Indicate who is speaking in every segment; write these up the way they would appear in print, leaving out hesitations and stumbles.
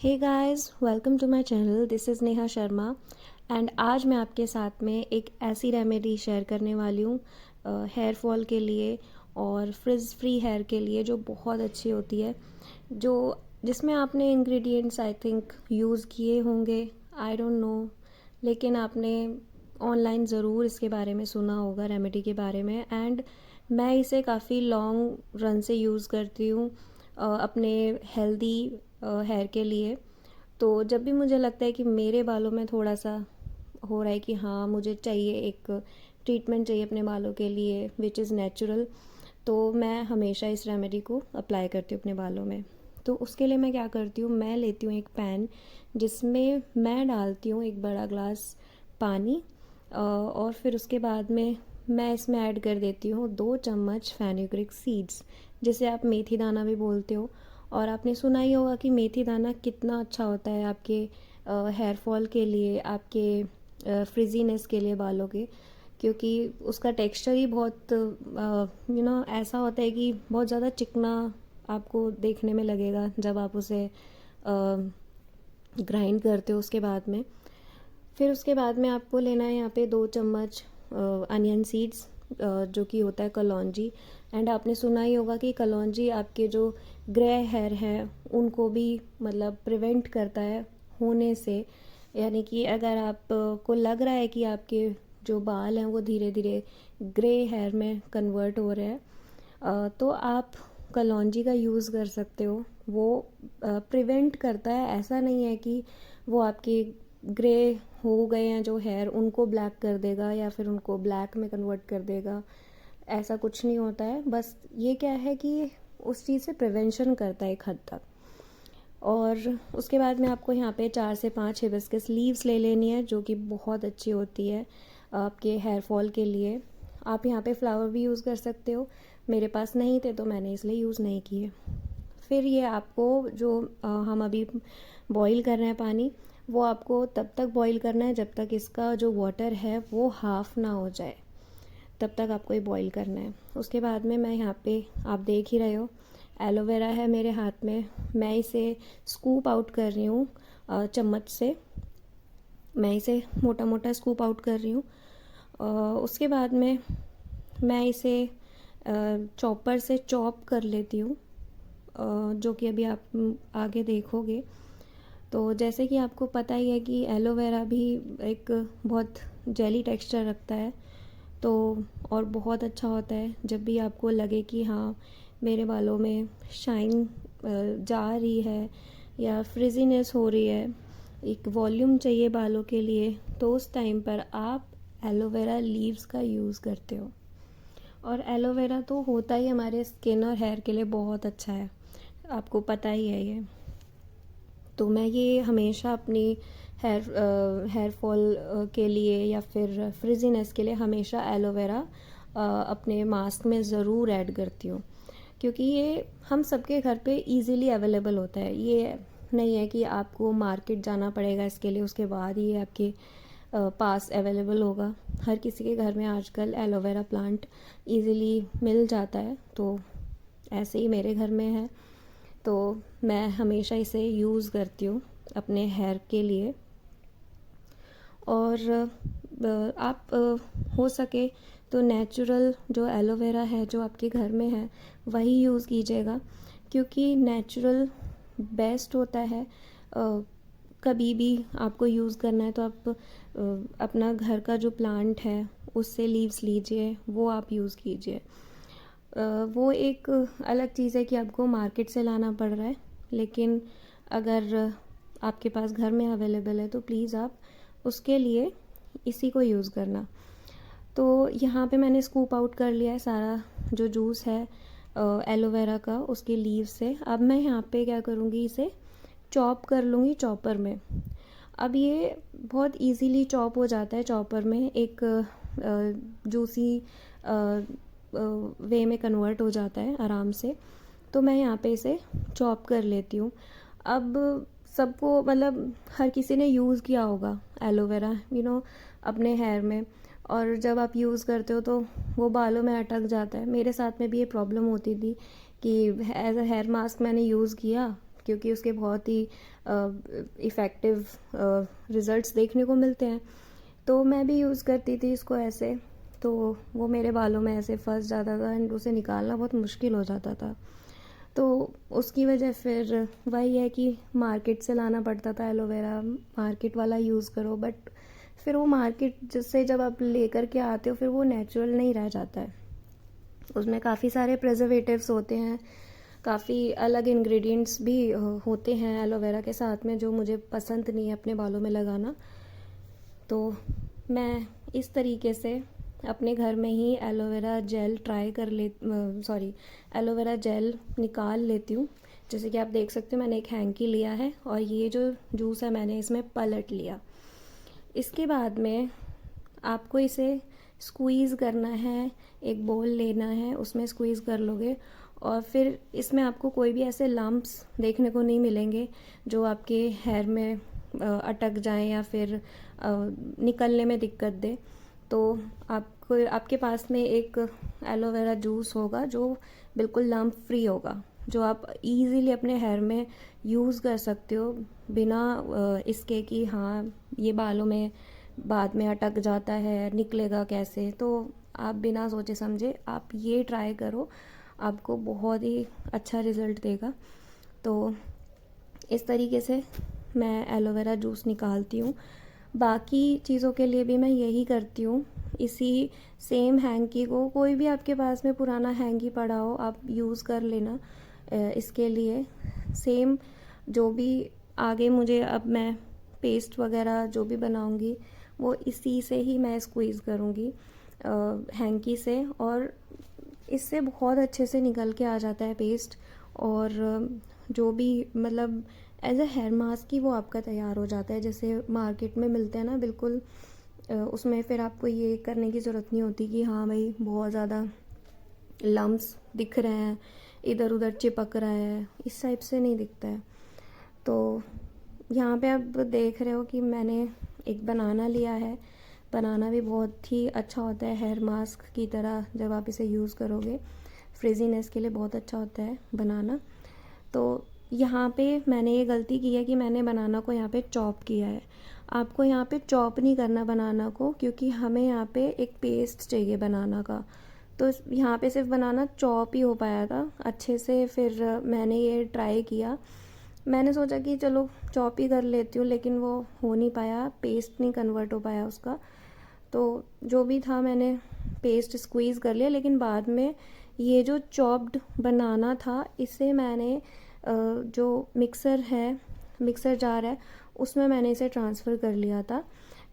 Speaker 1: Hey guys, welcome to my channel. This is Neha Sharma and आज मैं आपके साथ में एक ऐसी रेमेडी शेयर करने वाली हूँ हेयर फॉल के लिए और फ्रिज फ्री हेयर के लिए, जो बहुत अच्छी होती है। जो जिसमें आपने इंग्रेडिएंट्स आई थिंक यूज़ किए होंगे, आई डोंट नो, लेकिन आपने ऑनलाइन ज़रूर इसके बारे में सुना होगा, रेमेडी के बारे में। एंड मैं इसे काफ़ी लॉन्ग रन से यूज़ करती हूँ अपने हेल्दी हेयर के लिए। तो जब भी मुझे लगता है कि मेरे बालों में थोड़ा सा हो रहा है कि हाँ, मुझे चाहिए, एक ट्रीटमेंट चाहिए अपने बालों के लिए विच इज़ नेचुरल, तो मैं हमेशा इस रेमेडी को अप्लाई करती हूँ अपने बालों में। तो उसके लिए मैं क्या करती हूँ, मैं लेती हूँ एक पैन जिसमें मैं डालती हूँ एक बड़ा ग्लास पानी और फिर उसके बाद में मैं इसमें ऐड कर देती हूँ 2 चम्मच फेनुग्रीक सीड्स, जिसे आप मेथी दाना भी बोलते हो। और आपने सुना ही होगा कि मेथी दाना कितना अच्छा होता है आपके हेयर फॉल के लिए, आपके फ्रिजीनेस के लिए, बालों के, क्योंकि उसका टेक्सचर ही बहुत ऐसा होता है कि बहुत ज़्यादा चिकना आपको देखने में लगेगा जब आप उसे ग्राइंड करते हो उसके बाद में। फिर उसके बाद में आपको लेना है यहाँ पे 2 चम्मच अनियन सीड्स, जो कि होता है कलौंजी। एंड आपने सुना ही होगा कि कलौंजी आपके जो ग्रे हेयर हैं उनको भी मतलब प्रिवेंट करता है होने से। यानी कि अगर आप को लग रहा है कि आपके जो बाल हैं वो धीरे धीरे ग्रे हेयर में कन्वर्ट हो रहे हैं, तो आप कलौंजी का यूज़ कर सकते हो। वो प्रिवेंट करता है, ऐसा नहीं है कि वो आपके ग्रे हो गए हैं जो हेयर उनको ब्लैक कर देगा या फिर उनको ब्लैक में कन्वर्ट कर देगा, ऐसा कुछ नहीं होता है। बस ये क्या है कि उस चीज़ से प्रिवेंशन करता है एक हद तक। और उसके बाद में आपको यहाँ पे 4 से 5 हिबिस्कस लीव्स ले लेनी है, जो कि बहुत अच्छी होती है आपके हेयर फॉल के लिए। आप यहाँ पे फ्लावर भी यूज़ कर सकते हो, मेरे पास नहीं थे तो मैंने इसलिए यूज़ नहीं किए। फिर ये आपको जो हम अभी बॉईल कर रहे हैं पानी, वो आपको तब तक बॉईल करना है जब तक इसका जो वाटर है वो हाफ़ ना हो जाए, तब तक आपको ये बॉईल करना है। उसके बाद में मैं यहाँ पे, आप देख ही रहे हो, एलोवेरा है मेरे हाथ में। मैं इसे स्कूप आउट कर रही हूँ चम्मच से। मैं इसे मोटा मोटा स्कूप आउट कर रही हूँ। उसके बाद में मैं इसे चॉपर से चॉप कर लेती हूँ, जो कि अभी आप आगे देखोगे। तो जैसे कि आपको पता ही है कि एलोवेरा भी एक बहुत जेली टेक्सचर रखता है, तो और बहुत अच्छा होता है जब भी आपको लगे कि हाँ, मेरे बालों में शाइन जा रही है या फ्रिजीनेस हो रही है, एक वॉल्यूम चाहिए बालों के लिए, तो उस टाइम पर आप एलोवेरा लीव्स का यूज़ करते हो। और एलोवेरा तो होता ही हमारे स्किन और हेयर के लिए बहुत अच्छा है, आपको पता ही है ये। तो मैं ये हमेशा अपनी हेयर फॉल के लिए या फिर फ्रिजीनेस के लिए हमेशा एलोवेरा अपने मास्क में ज़रूर ऐड करती हूँ, क्योंकि ये हम सबके घर पे इजीली अवेलेबल होता है। ये नहीं है कि आपको मार्केट जाना पड़ेगा इसके लिए, उसके बाद ये आपके पास अवेलेबल होगा। हर किसी के घर में आजकल एलोवेरा प्लांट इजीली मिल जाता है, तो ऐसे ही मेरे घर में है, तो मैं हमेशा इसे यूज़ करती हूँ अपने हेयर के लिए। और आप हो सके तो नेचुरल जो एलोवेरा है जो आपके घर में है वही यूज़ कीजिएगा, क्योंकि नेचुरल बेस्ट होता है। कभी भी आपको यूज़ करना है तो आप अपना घर का जो प्लांट है उससे लीव्स लीजिए, वो आप यूज़ कीजिए। वो एक अलग चीज़ है कि आपको मार्केट से लाना पड़ रहा है, लेकिन अगर आपके पास घर में अवेलेबल है तो प्लीज़ आप उसके लिए इसी को यूज़ करना। तो यहाँ पे मैंने स्कूप आउट कर लिया है सारा जो जूस है एलोवेरा का उसके लीव से। अब मैं यहाँ पे क्या करूँगी, इसे चॉप कर लूँगी चॉपर में। अब ये बहुत इजीली चॉप हो जाता है चॉपर में, एक जूसी वे में कन्वर्ट हो जाता है आराम से। तो मैं यहाँ पे इसे चॉप कर लेती हूँ। अब सबको मतलब हर किसी ने यूज़ किया होगा एलोवेरा अपने हेयर में, और जब आप यूज़ करते हो तो वो बालों में अटक जाता है। मेरे साथ में भी ये प्रॉब्लम होती थी कि एज अ हेयर मास्क मैंने यूज़ किया, क्योंकि उसके बहुत ही इफ़ेक्टिव रिज़ल्ट्स देखने को मिलते हैं। तो मैं भी यूज़ करती थी इसको ऐसे, तो वो मेरे बालों में ऐसे फंस जाता था एंड उसे निकालना बहुत मुश्किल हो जाता था। तो उसकी वजह फिर वही है कि मार्केट से लाना पड़ता था एलोवेरा, मार्केट वाला यूज़ करो, बट फिर वो मार्केट जिससे जब आप लेकर के आते हो फिर वो नेचुरल नहीं रह जाता है। उसमें काफ़ी सारे प्रिजर्वेटिव्स होते हैं, काफ़ी अलग इंग्रेडिएंट्स भी होते हैं एलोवेरा के साथ में, जो मुझे पसंद नहीं है अपने बालों में लगाना। तो मैं इस तरीके से अपने घर में ही एलोवेरा जेल एलोवेरा जेल निकाल लेती हूँ। जैसे कि आप देख सकते हो मैंने एक हैंकी लिया है और ये जो जूस है मैंने इसमें पलट लिया। इसके बाद में आपको इसे स्क्वीज़ करना है, एक बोल लेना है, उसमें स्क्वीज़ कर लोगे और फिर इसमें आपको कोई भी ऐसे लम्प्स देखने को नहीं मिलेंगे जो आपके हेयर में अटक जाएं या फिर निकलने में दिक्कत दे। तो आपको आपके पास में एक एलोवेरा जूस होगा जो बिल्कुल लम्प फ्री होगा, जो आप इजीली अपने हेयर में यूज़ कर सकते हो बिना इसके कि हाँ ये बालों में बाद में अटक जाता है, निकलेगा कैसे। तो आप बिना सोचे समझे आप ये ट्राई करो, आपको बहुत ही अच्छा रिज़ल्ट देगा। तो इस तरीके से मैं एलोवेरा जूस निकालती हूँ। बाकी चीज़ों के लिए भी मैं यही करती हूँ। इसी सेम हैंकी को, कोई भी आपके पास में पुराना हैंकी पड़ा हो आप यूज़ कर लेना इसके लिए। सेम जो भी आगे मुझे अब मैं पेस्ट वगैरह जो भी बनाऊँगी वो इसी से ही मैं स्क्वीज़ करूँगी हैंकी से, और इससे बहुत अच्छे से निकल के आ जाता है पेस्ट। और जो भी मतलब एज अ हेयर मास्क ही वो आपका तैयार हो जाता है, जैसे मार्केट में मिलते हैं ना बिल्कुल। उसमें फिर आपको ये करने की ज़रूरत नहीं होती कि हाँ भाई बहुत ज़्यादा लम्प्स दिख रहे हैं, इधर उधर चिपक रहा है, इस टाइप से नहीं दिखता है। तो यहाँ पे आप देख रहे हो कि मैंने एक बनाना लिया है। बनाना भी बहुत ही अच्छा होता है हेयर मास्क की तरह, जब आप इसे यूज़ करोगे फ्रिजीनेस के लिए बहुत अच्छा होता है बनाना। तो यहाँ पे मैंने ये गलती की है कि मैंने बनाना को यहाँ पे चॉप किया है। आपको यहाँ पे चॉप नहीं करना बनाना को, क्योंकि हमें यहाँ पे एक पेस्ट चाहिए बनाना का। तो यहाँ पे सिर्फ बनाना चॉप ही हो पाया था अच्छे से। फिर मैंने ये ट्राई किया, मैंने सोचा कि चलो चॉप ही कर लेती हूँ, लेकिन वो हो नहीं पाया, पेस्ट नहीं कन्वर्ट हो पाया उसका। तो जो भी था मैंने पेस्ट स्क्वीज़ कर लिया, लेकिन बाद में ये जो चॉप्ड बनाना था इसे मैंने जो मिक्सर जार है उसमें मैंने इसे ट्रांसफ़र कर लिया था,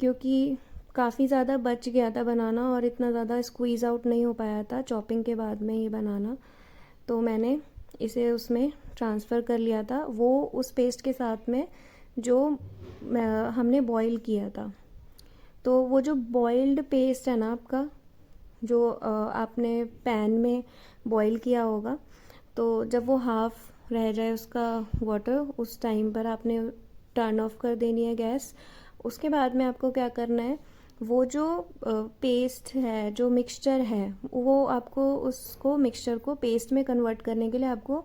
Speaker 1: क्योंकि काफ़ी ज़्यादा बच गया था बनाना और इतना ज़्यादा स्क्वीज़ आउट नहीं हो पाया था चॉपिंग के बाद में ये बनाना। तो मैंने इसे उसमें ट्रांसफ़र कर लिया था, वो उस पेस्ट के साथ में जो हमने बॉईल किया था। तो वो जो बॉइल्ड पेस्ट है ना आपका, जो आपने पैन में बॉईल किया होगा, तो जब वो हाफ़ रह जाए उसका वाटर, उस टाइम पर आपने टर्न ऑफ कर देनी है गैस। उसके बाद में आपको क्या करना है, वो जो पेस्ट है, जो मिक्सचर है, वो आपको उसको मिक्सचर को पेस्ट में कन्वर्ट करने के लिए आपको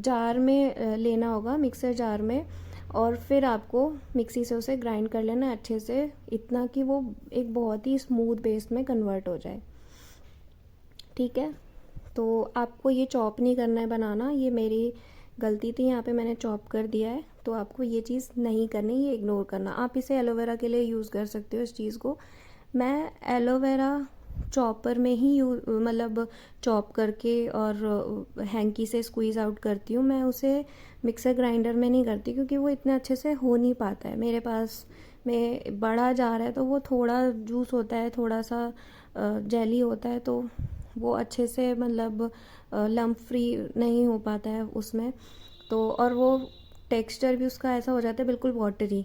Speaker 1: जार में लेना होगा, मिक्सर जार में। और फिर आपको मिक्सी से उसे ग्राइंड कर लेना है अच्छे से, इतना कि वो एक बहुत ही स्मूथ पेस्ट में कन्वर्ट हो जाए। ठीक है, तो आपको ये चॉप नहीं करना है बनाना, ये मेरी गलती थी, यहाँ पे मैंने चॉप कर दिया है। तो आपको ये चीज़ नहीं करनी, ये इग्नोर करना। आप इसे एलोवेरा के लिए यूज़ कर सकते हो इस चीज़ को। मैं एलोवेरा चॉपर में ही मतलब चॉप करके और हैंकी से स्क्वीज़ आउट करती हूँ। मैं उसे मिक्सर ग्राइंडर में नहीं करती, क्योंकि वो इतने अच्छे से हो नहीं पाता है। मेरे पास में बड़ा जार है तो वो थोड़ा जूस होता है, थोड़ा सा जेली होता है, तो वो अच्छे से मतलब लम्प फ्री नहीं हो पाता है उसमें। तो और वो टेक्सचर भी उसका ऐसा हो जाता है बिल्कुल वाटरी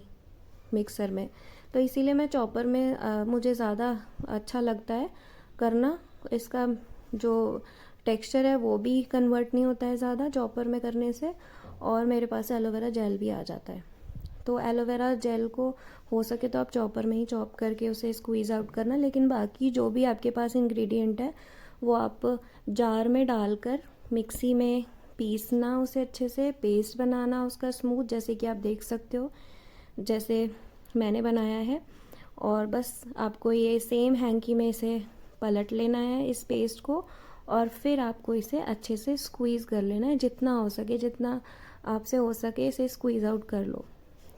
Speaker 1: मिक्सर में। तो इसीलिए मैं चॉपर में मुझे ज़्यादा अच्छा लगता है करना। इसका जो टेक्सचर है वो भी कन्वर्ट नहीं होता है ज़्यादा चॉपर में करने से, और मेरे पास एलोवेरा जेल भी आ जाता है। तो एलोवेरा जेल को हो सके तो आप चॉपर में ही चॉप करके उसे स्क्वीज़ आउट करना, लेकिन बाकी जो भी आपके पास इंग्रेडिएंट है वो आप जार में डालकर मिक्सी में पीसना उसे अच्छे से, पेस्ट बनाना उसका स्मूथ, जैसे कि आप देख सकते हो जैसे मैंने बनाया है। और बस आपको ये सेम हैंकी में इसे पलट लेना है इस पेस्ट को, और फिर आपको इसे अच्छे से स्क्वीज़ कर लेना है, जितना हो सके, जितना आपसे हो सके इसे स्क्वीज़ आउट कर लो।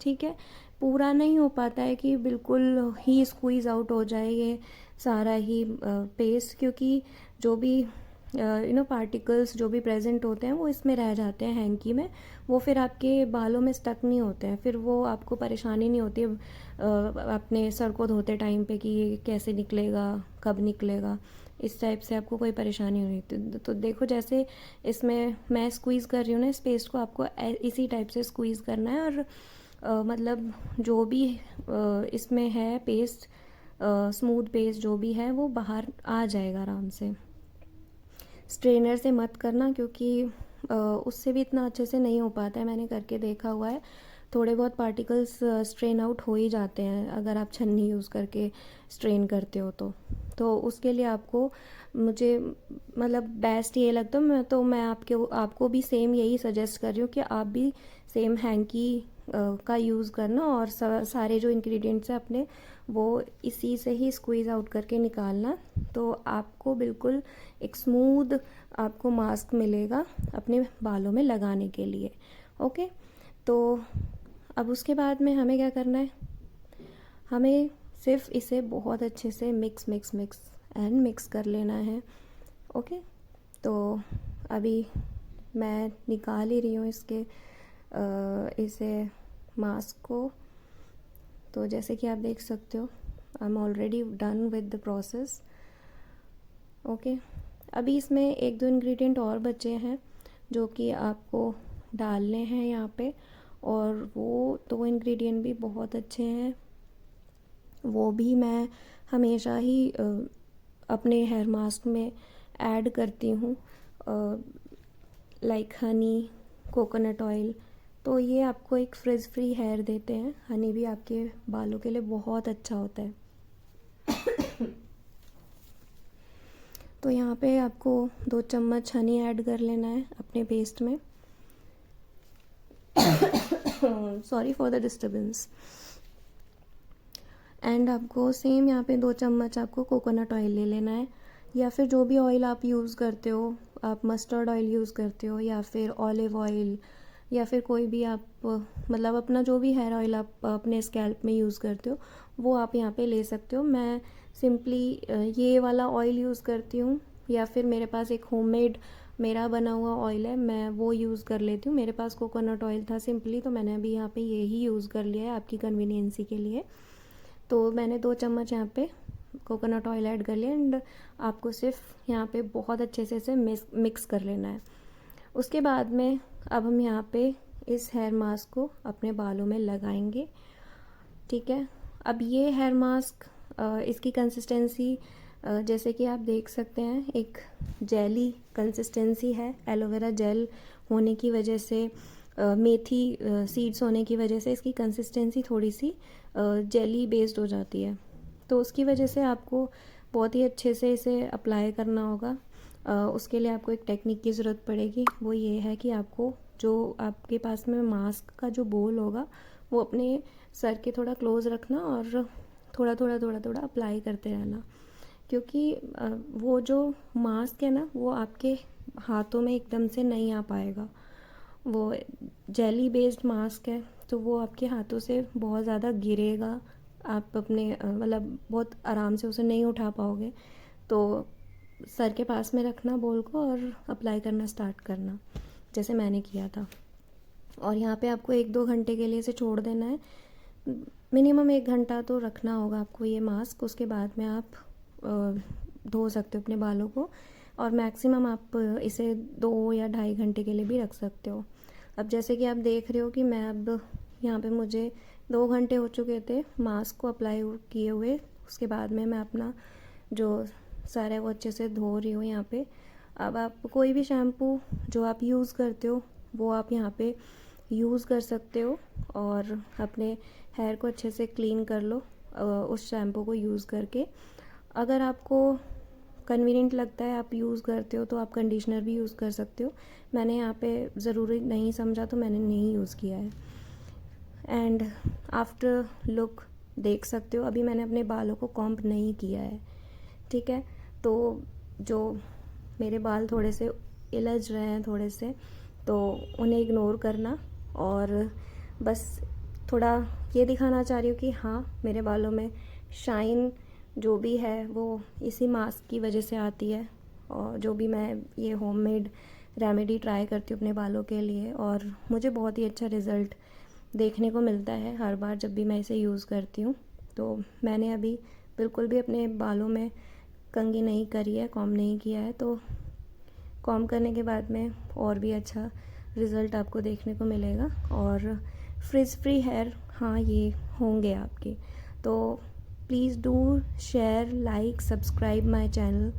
Speaker 1: ठीक है, पूरा नहीं हो पाता है कि बिल्कुल ही स्क्वीज़ आउट हो जाए ये सारा ही पेस्ट, क्योंकि जो भी पार्टिकल्स जो भी प्रेजेंट होते हैं वो इसमें रह जाते हैं हैंकी में, वो फिर आपके बालों में स्टक नहीं होते हैं, फिर वो आपको परेशानी नहीं होती अपने सर को धोते टाइम पे कि ये कैसे निकलेगा, कब निकलेगा, इस टाइप से आपको कोई परेशानी नहीं होती। तो देखो जैसे इसमें मैं स्क्वीज़ कर रही हूँ ना इस पेस्ट को, आपको इसी टाइप से स्क्वीज़ करना है, और मतलब जो भी इसमें है पेस्ट, स्मूथ पेस्ट जो भी है वो बाहर आ जाएगा आराम से। स्ट्रेनर से मत करना, क्योंकि उससे भी इतना अच्छे से नहीं हो पाता है, मैंने करके देखा हुआ है। थोड़े बहुत पार्टिकल्स स्ट्रेन आउट हो ही जाते हैं अगर आप छन्नी यूज़ करके स्ट्रेन करते हो तो उसके लिए आपको, मुझे मतलब बेस्ट ये लगता है, मैं आपको भी सेम यही सजेस्ट कर रही हूँ कि आप भी सेम हैंकी का यूज़ करना, और सारे जो इंग्रेडिएंट्स हैं अपने वो इसी से ही स्क्वीज़ आउट करके निकालना, तो आपको बिल्कुल एक स्मूथ आपको मास्क मिलेगा अपने बालों में लगाने के लिए। ओके, तो अब उसके बाद में हमें क्या करना है, हमें सिर्फ इसे बहुत अच्छे से मिक्स कर लेना है। ओके, तो अभी मैं निकाल ही रही हूँ इसे मास्क को। तो जैसे कि आप देख सकते हो I am already done with the process. Okay, अभी इसमें एक दो इंग्रेडिएंट और बचे हैं जो कि आपको डालने हैं यहाँ पे, और वो दो इंग्रेडिएंट भी बहुत अच्छे हैं, वो भी मैं हमेशा ही अपने हेयर मास्क में ऐड करती हूँ, लाइक हनी, कोकोनट ऑयल। तो ये आपको एक फ्रिज फ्री हेयर देते हैं, हनी भी आपके बालों के लिए बहुत अच्छा होता है। तो यहाँ पे आपको 2 चम्मच हनी ऐड कर लेना है अपने पेस्ट में। Sorry for the disturbance. And आपको सेम यहाँ पे 2 चम्मच आपको कोकोनट ऑयल ले लेना है, या फिर जो भी ऑयल आप यूज़ करते हो, आप मस्टर्ड ऑयल यूज़ करते हो या फिर ऑलिव ऑयल, या फिर कोई भी आप मतलब अपना जो भी हेयर ऑयल आप अपने स्कैल्प में यूज़ करते हो वो आप यहाँ पे ले सकते हो। मैं सिंपली ये वाला ऑयल यूज़ करती हूँ, या फिर मेरे पास एक होममेड मेरा बना हुआ ऑयल है, मैं वो यूज़ कर लेती हूँ। मेरे पास कोकोनट ऑयल था सिंपली, तो मैंने अभी यहाँ पे यही यूज़ कर लिया है आपकी कन्वीनियंसी के लिए। तो मैंने 2 चम्मच यहाँ पे कोकोनट ऑयल ऐड कर लिया, एंड आपको सिर्फ यहाँ पे बहुत अच्छे से इसे मिक्स कर लेना है। उसके बाद में अब हम यहाँ पे इस हेयर मास्क को अपने बालों में लगाएंगे। ठीक है, अब ये हेयर मास्क इसकी कंसिस्टेंसी जैसे कि आप देख सकते हैं एक जेली कंसिस्टेंसी है, एलोवेरा जेल होने की वजह से, मेथी सीड्स होने की वजह से इसकी कंसिस्टेंसी थोड़ी सी जेली बेस्ड हो जाती है, तो उसकी वजह से आपको बहुत ही अच्छे से इसे अप्लाई करना होगा। उसके लिए आपको एक टेक्निक की ज़रूरत पड़ेगी, वो ये है कि आपको जो आपके पास में मास्क का जो बोल होगा वो अपने सर के थोड़ा क्लोज रखना, और थोड़ा अप्लाई करते रहना, क्योंकि वो जो मास्क है ना वो आपके हाथों में एकदम से नहीं आ पाएगा। वो जेली बेस्ड मास्क है, तो वो आपके हाथों से बहुत ज़्यादा गिरेगा, आप अपने मतलब बहुत आराम से उसे नहीं उठा पाओगे। तो सर के पास में रखना बोल को और अप्लाई करना स्टार्ट करना, जैसे मैंने किया था। और यहाँ पे आपको 1-2 घंटे के लिए इसे छोड़ देना है, मिनिमम 1 घंटा तो रखना होगा आपको ये मास्क। उसके बाद में आप धो सकते हो अपने बालों को, और मैक्सिमम आप इसे 2 या 2.5 घंटे के लिए भी रख सकते हो। अब जैसे कि आप देख रहे हो कि मैं अब यहाँ पे मुझे 2 घंटे हो चुके थे मास्क को अप्लाई किए हुए। उसके बाद में मैं अपना जो सर है वो अच्छे से धो रही हूँ यहाँ पे। अब आप कोई भी शैम्पू जो आप यूज़ करते हो वो आप यहाँ पे यूज़ कर सकते हो, और अपने हेयर को अच्छे से क्लीन कर लो उस शैम्पू को यूज़ करके। अगर आपको कन्वीनियंट लगता है, आप यूज़ करते हो तो आप कंडीशनर भी यूज़ कर सकते हो। मैंने यहाँ पे ज़रूरी नहीं समझा तो मैंने नहीं यूज़ किया है। एंड आफ्टर लुक देख सकते हो, अभी मैंने अपने बालों को कॉम्ब नहीं किया है, ठीक है। तो जो मेरे बाल थोड़े से इलझ रहे हैं थोड़े से, तो उन्हें इग्नोर करना, और बस थोड़ा ये दिखाना चाह रही हूँ कि हाँ, मेरे बालों में शाइन जो भी है वो इसी मास्क की वजह से आती है। और जो भी मैं ये होममेड रेमेडी ट्राई करती हूँ अपने बालों के लिए, और मुझे बहुत ही अच्छा रिज़ल्ट देखने को मिलता है हर बार जब भी मैं इसे यूज़ करती हूँ। तो मैंने अभी बिल्कुल भी अपने बालों में कंघी नहीं करी है, कॉम्ब नहीं किया है, तो कॉम्ब करने के बाद में और भी अच्छा रिज़ल्ट आपको देखने को मिलेगा। और फ्रिज फ्री हेयर, हाँ, ये होंगे आपके। तो please do share, like, subscribe my channel.